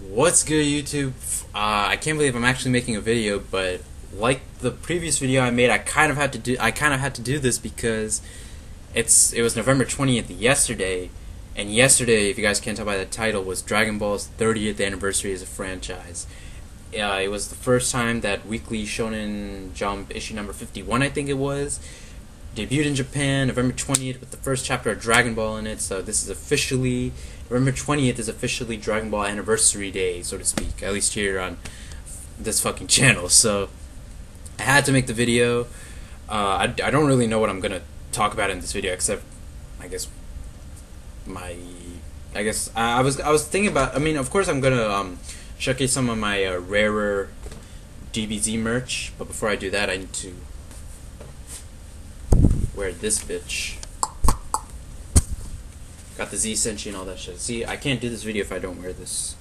What's good, YouTube? I can't believe I'm actually making a video, but like the previous video I made, I kind of had to do this because it was November 20th yesterday, and yesterday, if you guys can't tell by the title, was Dragon Ball's 30th anniversary as a franchise. It was the first time that Weekly Shonen Jump issue number 51, I think it was, debuted in Japan November 20th with the first chapter of Dragon Ball in it. So this is officially November 20th is officially Dragon Ball anniversary day, so to speak, at least here on this fucking channel. So I had to make the video. I don't really know what I'm gonna talk about in this video, except I guess my I was thinking about. I mean, of course, I'm gonna showcase some of my rarer DBZ merch, but before I do that, I need to wear this bitch. Got the Z Senshi and all that shit. See, I can't do this video if I don't wear this.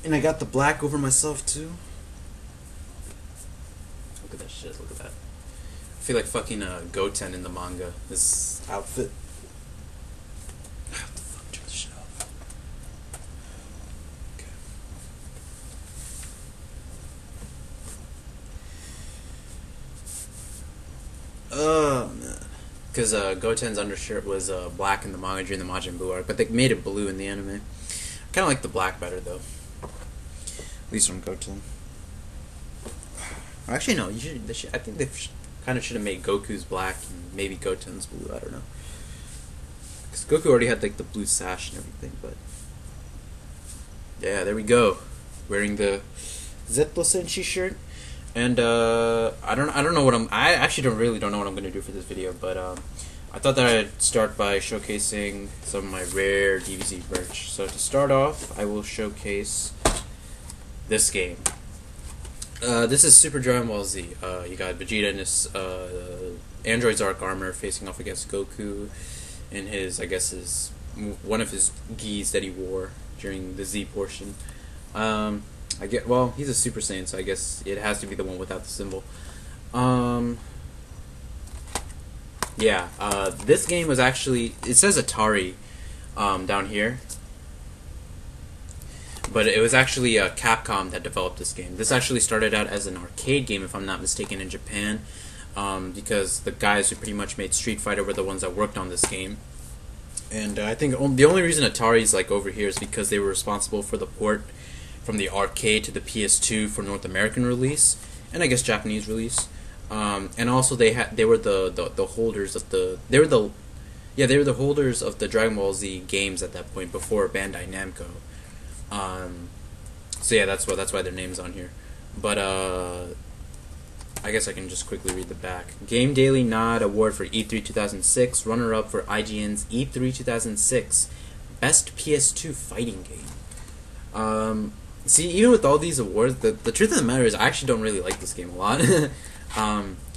And I got the black over myself too. Look at that shit, look at that. I feel like fucking Goten in the manga. This outfit. What the fuck, turn this shit off. Okay. Oh man. Because Goten's undershirt was black in the manga during the Majin Buu arc, but they made it blue in the anime. I kind of like the black better though. At least from Goten. Actually, no. I think they kind of should have made Goku's black and maybe Goten's blue. I don't know. Because Goku already had like the blue sash and everything, but yeah, there we go. Wearing the Zetto Senshi shirt. And I don't know what I actually don't know what I'm gonna do for this video, but I thought that I'd start by showcasing some of my rare DBZ merch. So to start off, I will showcase this game. This is Super Dragon Ball Z. You got Vegeta in his Android's Arc armor facing off against Goku in his, I guess, one of his gis that he wore during the Z portion. Well, he's a Super Saiyan, so I guess it has to be the one without the symbol. This game was actually, it says Atari down here, but it was actually Capcom that developed this game. This actually started out as an arcade game, if I'm not mistaken, in Japan, because the guys who pretty much made Street Fighter were the ones that worked on this game. And I think the only reason Atari's like over here is because they were responsible for the port from the arcade to the PS2 for North American release, and I guess Japanese release. And also they were the holders of the holders of the Dragon Ball Z games at that point before Bandai Namco. So yeah, that's why their name's on here. But I guess I can just quickly read the back. Game Daily Nod Award for E3 2006, runner-up for IGN's E3 2006 Best PS2 Fighting Game. See, even with all these awards, the truth of the matter is I actually don't really like this game a lot.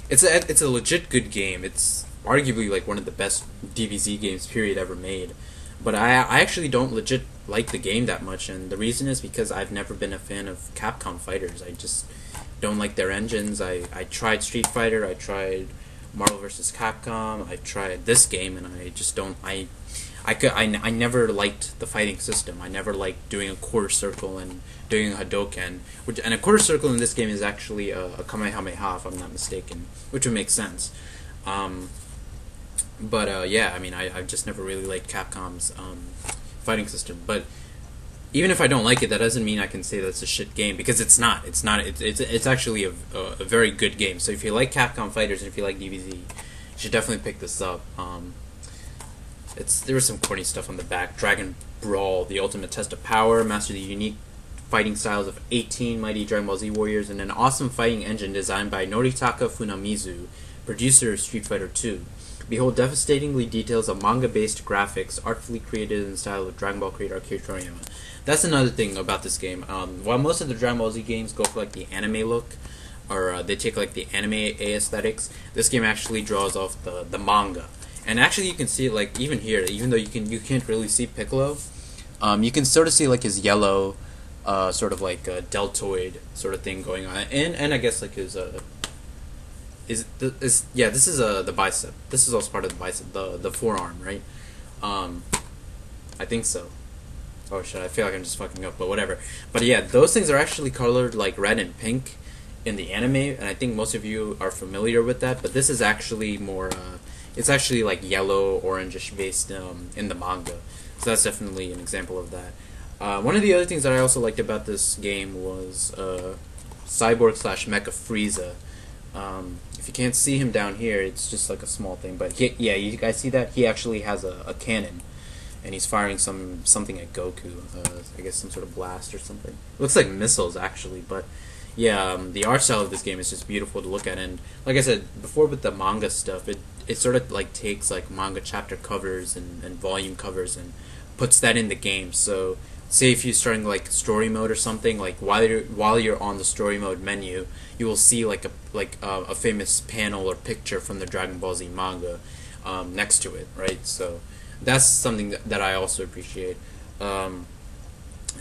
It's a legit good game. It's arguably like one of the best DBZ games period ever made. But I actually don't legit like the game that much, and the reason is because I've never been a fan of Capcom fighters. I just don't like their engines. I tried Street Fighter, I tried Marvel vs. Capcom, I tried this game, and I just don't. I never liked the fighting system. I never liked doing a quarter circle and doing a Hadoken. And a quarter circle in this game is actually a Kamehameha, if I'm not mistaken, which would make sense. Yeah, I mean, I've just never really liked Capcom's fighting system. But even if I don't like it, that doesn't mean I can say that's a shit game, because it's not. It's actually a very good game. So if you like Capcom fighters and if you like DBZ, you should definitely pick this up. There was some corny stuff on the back. Dragon Brawl, the ultimate test of power. Master the unique fighting styles of 18 mighty Dragon Ball Z warriors, and an awesome fighting engine designed by Noritaka Funamizu, producer of Street Fighter II. Behold devastatingly details of manga-based graphics, artfully created in the style of Dragon Ball creator Akira Toriyama. That's another thing about this game. While most of the Dragon Ball Z games go for like the anime look, or they take like the anime aesthetics, this game actually draws off the manga. And actually, you can see it like even here, even though you can't really see Piccolo, you can sort of see like his yellow, sort of like deltoid sort of thing going on, and I guess like his this is the bicep. This is also part of the bicep, the forearm, right? I think so. Oh shit, I feel like I'm just fucking up, but whatever. But yeah, those things are actually colored like red and pink in the anime, and I think most of you are familiar with that, but this is actually more, it's actually like yellow, orangish based in the manga. So that's definitely an example of that. One of the other things that I also liked about this game was Cyborg slash Mecha Frieza. If you can't see him down here, it's just like a small thing, but yeah, you guys see that? He actually has a cannon. And he's firing something at Goku. I guess some sort of blast or something. It looks like missiles, actually. But yeah, the art style of this game is just beautiful to look at. And like I said before, with the manga stuff, it sort of like takes like manga chapter covers and volume covers and puts that in the game. So say if you're starting like story mode or something, like while you're on the story mode menu, you will see like a famous panel or picture from the Dragon Ball Z manga next to it, right? So that's something that I also appreciate. And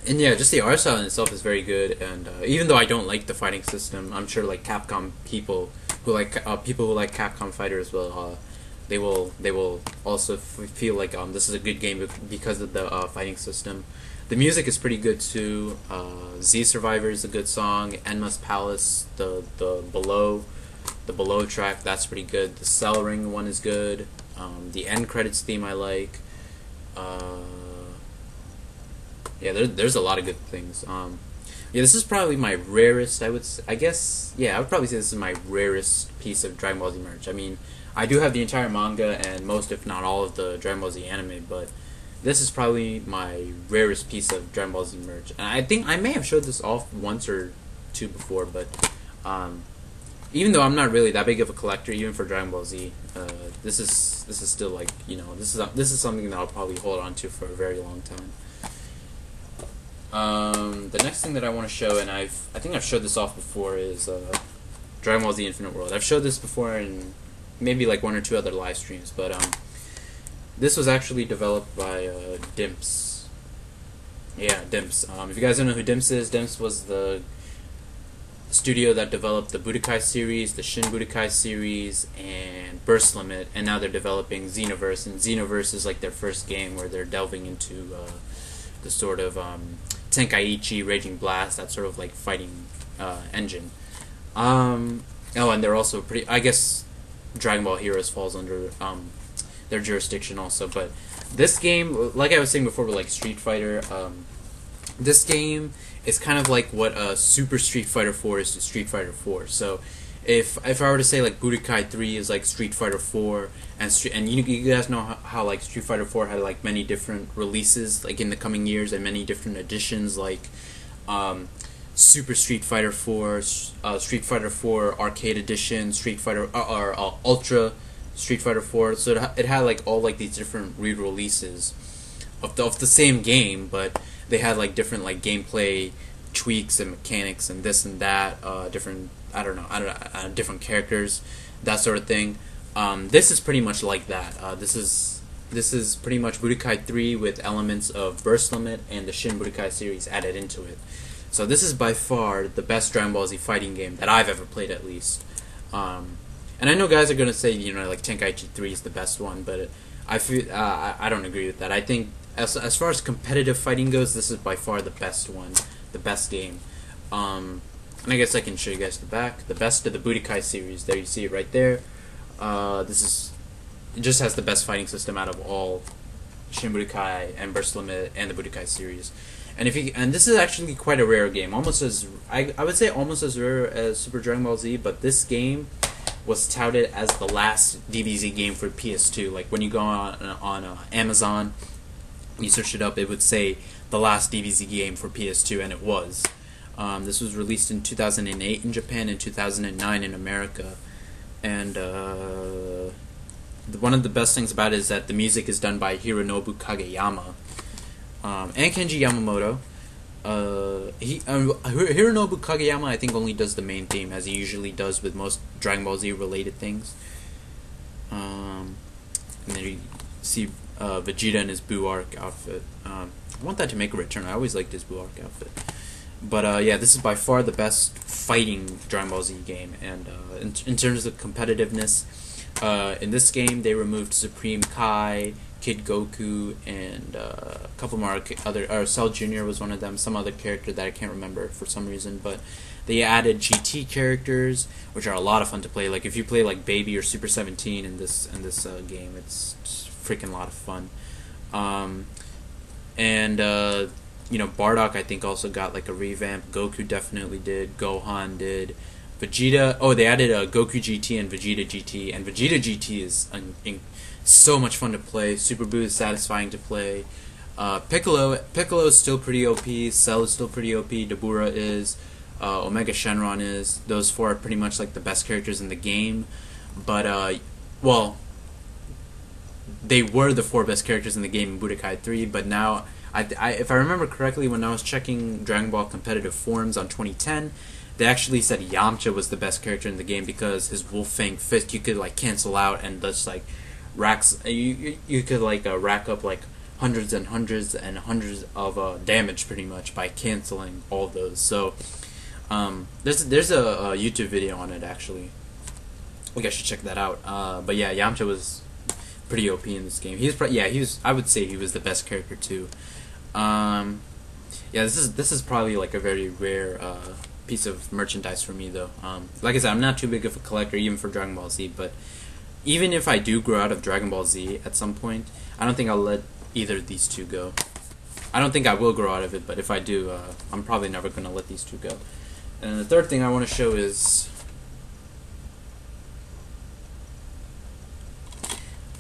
yeah, just the art style in itself is very good. And even though I don't like the fighting system, I'm sure like Capcom people who like Capcom fighters will they will also feel like this is a good game because of the fighting system. The music is pretty good too. Z Survivor is a good song. Enma's Palace, the below track, that's pretty good. The Cell Ring one is good. The end credits theme I like. Yeah, there's a lot of good things. Yeah, this is probably my rarest. I would probably say this is my rarest piece of Dragon Ball Z merch. I mean, I do have the entire manga and most, if not all, of the Dragon Ball Z anime, but this is probably my rarest piece of Dragon Ball Z merch. And I think I may have showed this off once or two before, but even though I'm not really that big of a collector, even for Dragon Ball Z, this is still like, this is something that I'll probably hold on to for a very long time. The next thing that I want to show, and I think I've showed this off before, is Dragon Ball Z Infinite World. I've showed this before in maybe like one or two other live streams, but this was actually developed by Dimps. Yeah, Dimps. If you guys don't know who Dimps is, Dimps was the studio that developed the Budokai series, the Shin Budokai series, and Burst Limit, and now they're developing Xenoverse, and Xenoverse is like their first game where they're delving into the sort of Tenkaichi, Raging Blast, that sort of like fighting engine. Oh, and they're also I guess Dragon Ball Heroes falls under their jurisdiction also, but this game, like I was saying before with like Street Fighter, this game is kind of like what Super Street Fighter 4 is to Street Fighter 4. So if I were to say like Budokai 3 is like Street Fighter 4, and you guys know how like Street Fighter 4 had like many different releases like in the coming years and many different editions, like Super Street Fighter 4, Street Fighter 4 Arcade Edition, Street Fighter Ultra Street Fighter 4. So it had like all like these different re-releases of the same game, but they had like different like gameplay tweaks and mechanics and this and that, different different characters, that sort of thing. This is pretty much like that. This is pretty much Budokai 3 with elements of Burst Limit and the Shin Budokai series added into it. So this is by far the best Dragon Ball Z fighting game that I've ever played, at least. And I know guys are gonna say like Tenkaichi 3 is the best one, but I feel I don't agree with that. I think as far as competitive fighting goes, this is by far the best one, the best game. And I guess I can show you guys the back. The best of the Budokai series. There you see it right there. It just has the best fighting system out of all Shin Budokai and Burst Limit and the Budokai series. And this is actually quite a rare game, almost as I would say almost as rare as Super Dragon Ball Z. But this game was touted as the last DBZ game for PS2. Like when you go on Amazon, you search it up, it would say the last DBZ game for PS2, and it was. This was released in 2008 in Japan and 2009 in America. And one of the best things about it is that the music is done by Hironobu Kageyama and Kenji Yamamoto. Hironobu Kageyama, I think, only does the main theme, as he usually does with most Dragon Ball Z related things. And then you see Vegeta in his Buu Arc outfit. I want that to make a return. I always liked his Buu Arc outfit. But yeah, this is by far the best fighting Dragon Ball Z game, and in terms of competitiveness, In this game, they removed Supreme Kai, Kid Goku, and a couple more other. Cell Jr. was one of them. Some other character that I can't remember for some reason, but they added GT characters, which are a lot of fun to play. Like if you play like Baby or Super 17 in this game, it's just freaking lot of fun. Bardock I think also got like a revamp. Goku definitely did. Gohan did. Vegeta. Oh, they added a Goku GT and Vegeta GT, and Vegeta GT is so much fun to play. Super Buu is satisfying to play. Piccolo is still pretty OP. Cell is still pretty OP. Dabura is. Omega Shenron is. Those four are pretty much like the best characters in the game. But they were the four best characters in the game in Budokai 3. But now, if I remember correctly, when I was checking Dragon Ball competitive forums on 2010. They actually said Yamcha was the best character in the game because his Wolf Fang Fist you could like cancel out and just like racks you could like rack up like hundreds and hundreds and hundreds of damage pretty much by canceling all of those. So there's a YouTube video on it actually. I think I should check that out. But yeah, Yamcha was pretty OP in this game. He was I would say he was the best character too. Yeah, this is probably like a very rare piece of merchandise for me though. Like I said, I'm not too big of a collector even for Dragon Ball Z, but even if I do grow out of Dragon Ball Z at some point, I don't think I'll let either of these two go. I don't think I will grow out of it, but if I do, I'm probably never going to let these two go. And the third thing I want to show is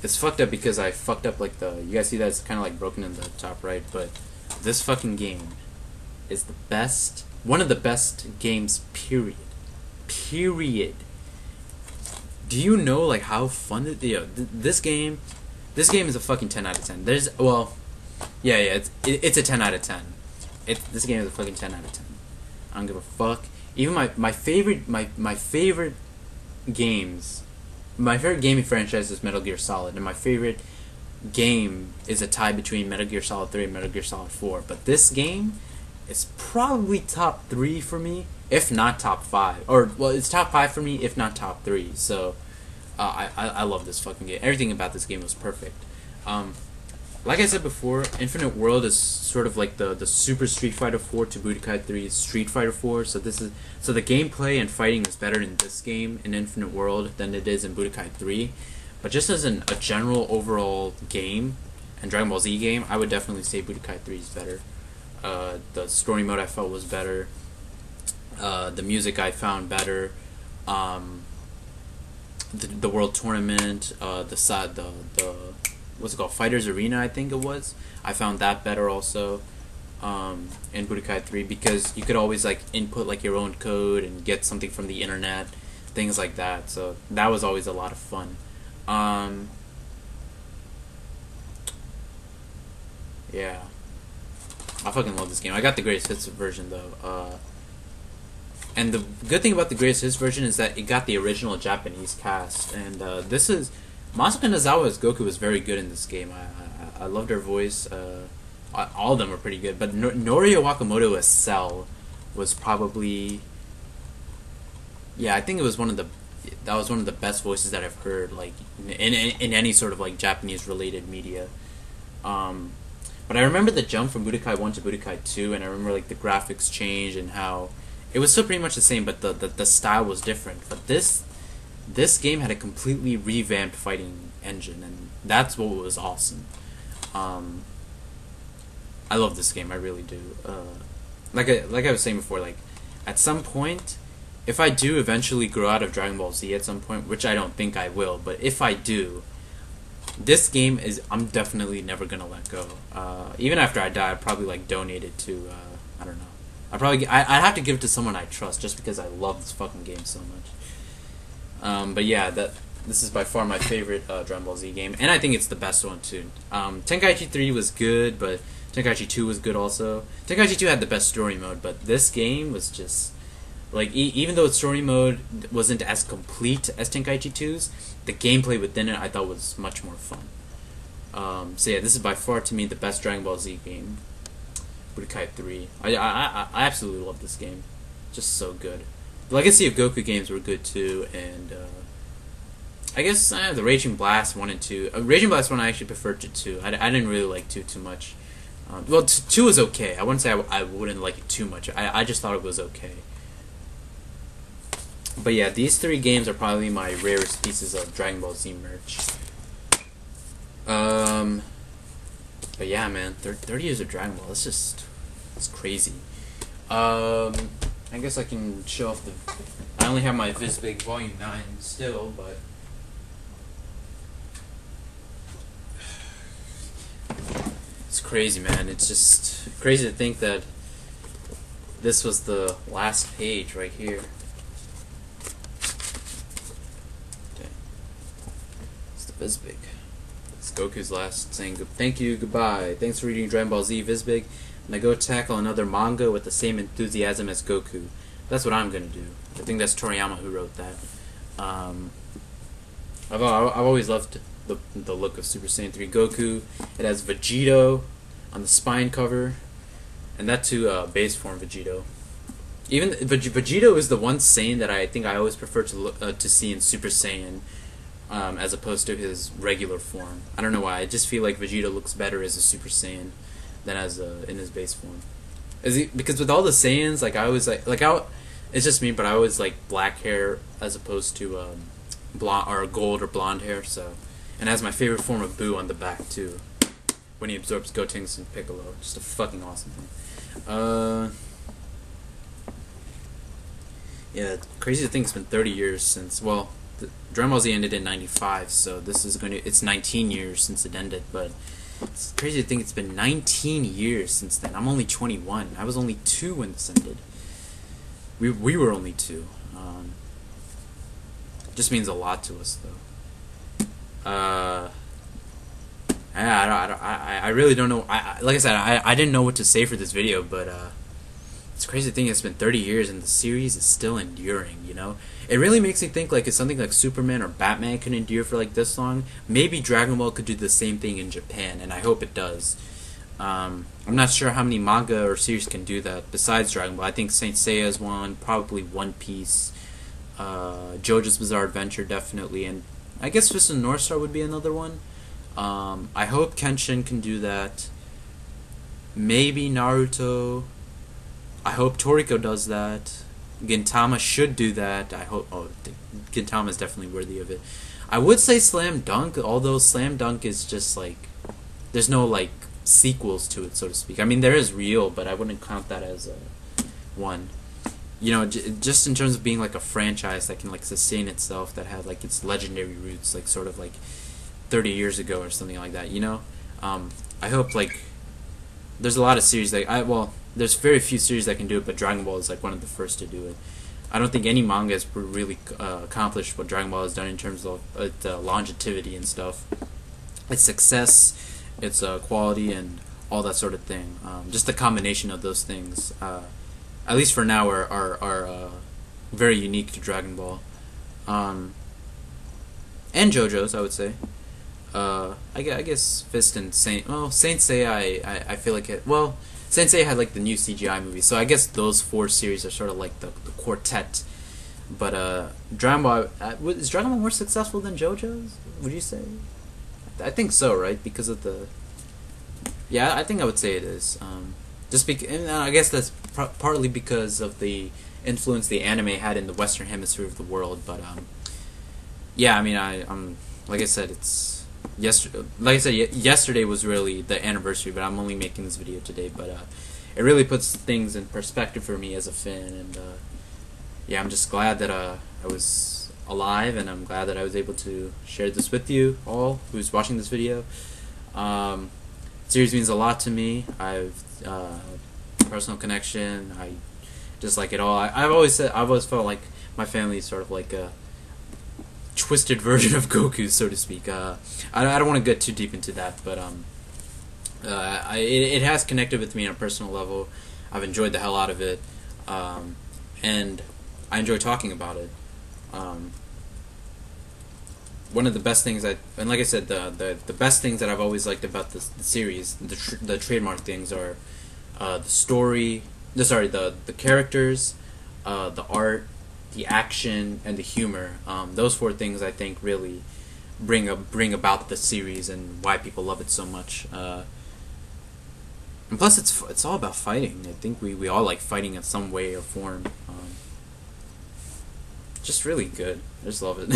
it's fucked up because I fucked up like you guys see that it's kind of like broken in the top right, but this fucking game is the best, one of the best games, period. Do you know like how fun this game is a fucking 10 out of 10. It's a 10 out of 10. This game is a fucking 10 out of 10. I don't give a fuck. Even my favorite games, my favorite gaming franchise is Metal Gear Solid, and my favorite game is a tie between Metal Gear Solid 3 and Metal Gear Solid 4. But this game is probably top 3 for me, if not top 5. It's top 5 for me, if not top 3. So, I love this fucking game. Everything about this game was perfect. Like I said before, Infinite World is sort of like the Super Street Fighter 4 to Budokai 3's Street Fighter 4. So the gameplay and fighting is better in this game in Infinite World than it is in Budokai 3. But just as a general overall game and Dragon Ball Z game, I would definitely say Budokai 3 is better. The story mode I felt was better. The music I found better. The world tournament, the what's it called, Fighters Arena, I think it was. I found that better also in Budokai 3 because you could always like input like your own code and get something from the internet, things like that. So that was always a lot of fun. Yeah, I fucking love this game. I got the greatest hits version though. And the good thing about the greatest hits version is that it got the original Japanese cast, and this is Masako Nozawa's Goku was very good in this game. I loved her voice. All of them were pretty good, but Norio Wakamoto as Cell was probably, yeah, I think it was one of the best voices that I've heard like in any sort of like Japanese related media. But I remember the jump from Budokai 1 to Budokai 2, and I remember like the graphics changed and how it was still pretty much the same, but the style was different. But this game had a completely revamped fighting engine, and that's what was awesome. I love this game, I really do. Like I was saying before, like at some point, if I do eventually grow out of Dragon Ball Z at some point, which I don't think I will, but if I do, this game I'm definitely never gonna let go. Even after I die, I'd probably like donate it to I don't know. I'd have to give it to someone I trust just because I love this fucking game so much. But yeah, this is by far my favorite Dragon Ball Z game, and I think it's the best one too. Tenkaichi 3 was good, but Tenkaichi 2 was good also. Tenkaichi 2 had the best story mode, but this game was just like even though its story mode wasn't as complete as Tenkaichi 2's, the gameplay within it I thought was much more fun. So yeah, this is by far to me the best Dragon Ball Z game. Budokai 3. I absolutely love this game. Just so good. The Legacy of Goku games were good too, and I guess the Raging Blast 1 and 2. Raging Blast 1 I actually preferred to 2. I didn't really like 2 too much. Well, 2 was okay. I wouldn't say I wouldn't like it too much. I just thought it was okay. But yeah, these 3 games are probably my rarest pieces of Dragon Ball Z merch. But yeah, man, 30 years of Dragon Ball. It's crazy. I guess I can show off the. I only have my Visbig Volume 9 still, but. It's crazy, man. It's just crazy to think that this was the last page right here. Okay. It's the Visbig. It's Goku's last saying thank you, goodbye. Thanks for reading Dragon Ball Z, Visbig. And I go tackle another manga with the same enthusiasm as Goku. That's what I'm gonna do. I think that's Toriyama who wrote that. I've always loved the look of Super Saiyan 3 Goku. It has Vegito on the spine cover, and that too base form Vegito. Even Vegito is the one Saiyan that I think I always prefer to see in Super Saiyan, as opposed to his regular form. I don't know why. I just feel like Vegito looks better as a Super Saiyan than as in his base form. Because with all the Saiyans, like I always it's just me, but I always like black hair as opposed to blonde or gold or blonde hair. So, and has my favorite form of Boo on the back too, when he absorbs Gotenks and Piccolo. Just a fucking awesome thing. Yeah, it's crazy to think it's been 30 years since. Well, Dragon Ball Z ended in '95, so this is it's 19 years since it ended. But it's crazy to think it's been 19 years since then. I'm only 21. I was only 2 when this ended. We were only 2. Just means a lot to us, though. I really don't know. Like I said, I didn't know what to say for this video, but it's crazy to think it's been 30 years and the series is still enduring. You know, it really makes me think like if something like Superman or Batman can endure for like this long, maybe Dragon Ball could do the same thing in Japan, and I hope it does. I'm not sure how many manga or series can do that besides Dragon Ball. I think Saint Seiya is one, probably One Piece, JoJo's Bizarre Adventure definitely, and I guess Fist of the North Star would be another one. I hope Kenshin can do that. Maybe Naruto. I hope Toriko does that. Gintama should do that. I hope. Oh, Gintama is definitely worthy of it. I would say Slam Dunk, although Slam Dunk is just like there's no like sequels to it, so to speak. I mean, there is Real, but I wouldn't count that as one. You know, just in terms of being like a franchise that can like sustain itself, that had like its legendary roots, like sort of like 30 years ago or something like that. You know, I hope like there's a lot of series that there's very few series that can do it, but Dragon Ball is like one of the first to do it. I don't think any manga has really accomplished what Dragon Ball has done in terms of longevity and stuff, its success, its quality, and all that sort of thing. Just the combination of those things, at least for now, are very unique to Dragon Ball, and JoJo's, I would say. I guess Fist and Saint Seiya, I feel like Saint Seiya had like the new CGI movie, so I guess those 4 series are sort of like the quartet. But Dragon Ball, is Dragon Ball more successful than JoJo's? Would you say? I think so, right? Because of the. Yeah, I think I would say it is. And I guess that's partly because of the influence the anime had in the Western Hemisphere of the world. But yeah, I mean, I'm like I said, it's yesterday. Like I said, yesterday was really the anniversary, but I'm only making this video today. But it really puts things in perspective for me as a fan, and yeah, I'm just glad that I was alive, and I'm glad that I was able to share this with you all who's watching this video. Series means a lot to me. I've personal connection. I just like it all. I've always felt like my family is sort of like a twisted version of Goku, so to speak. I don't want to get too deep into that, but it has connected with me on a personal level. I've enjoyed the hell out of it, and I enjoy talking about it. One of the best things and like I said, the best things that I've always liked about the series, the trademark things are the story, the characters, the art, the action, and the humor. Those four things I think really bring about the series and why people love it so much. And plus, it's all about fighting. I think we all like fighting in some way or form. Just really good. I just love it.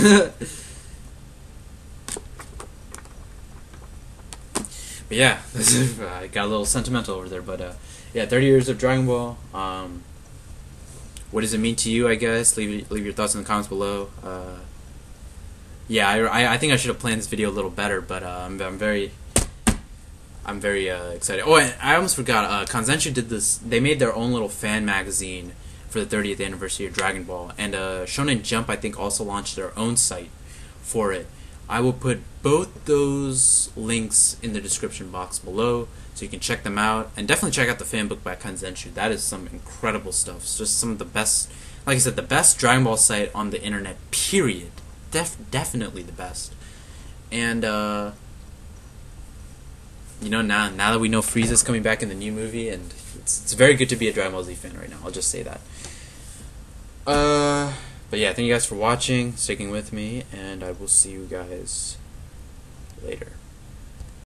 But yeah, I got a little sentimental over there. But yeah, 30 years of Dragon Ball. What does it mean to you? I guess leave your thoughts in the comments below. Yeah, I think I should have planned this video a little better, but I'm very excited. Oh, I almost forgot. Kanzenshu did this. They made their own little fan magazine for the 30th anniversary of Dragon Ball, and Shonen Jump I think also launched their own site for it. I will put both those links in the description box below, so you can check them out, and definitely check out the fan book by Kanzenshu. That is some incredible stuff. It's just some of the best, like I said, the best Dragon Ball site on the internet. Period. Definitely the best. And you know, now that we know Frieza's coming back in the new movie, and it's very good to be a Dragon Ball Z fan right now. I'll just say that. But yeah, thank you guys for watching, sticking with me, and I will see you guys later.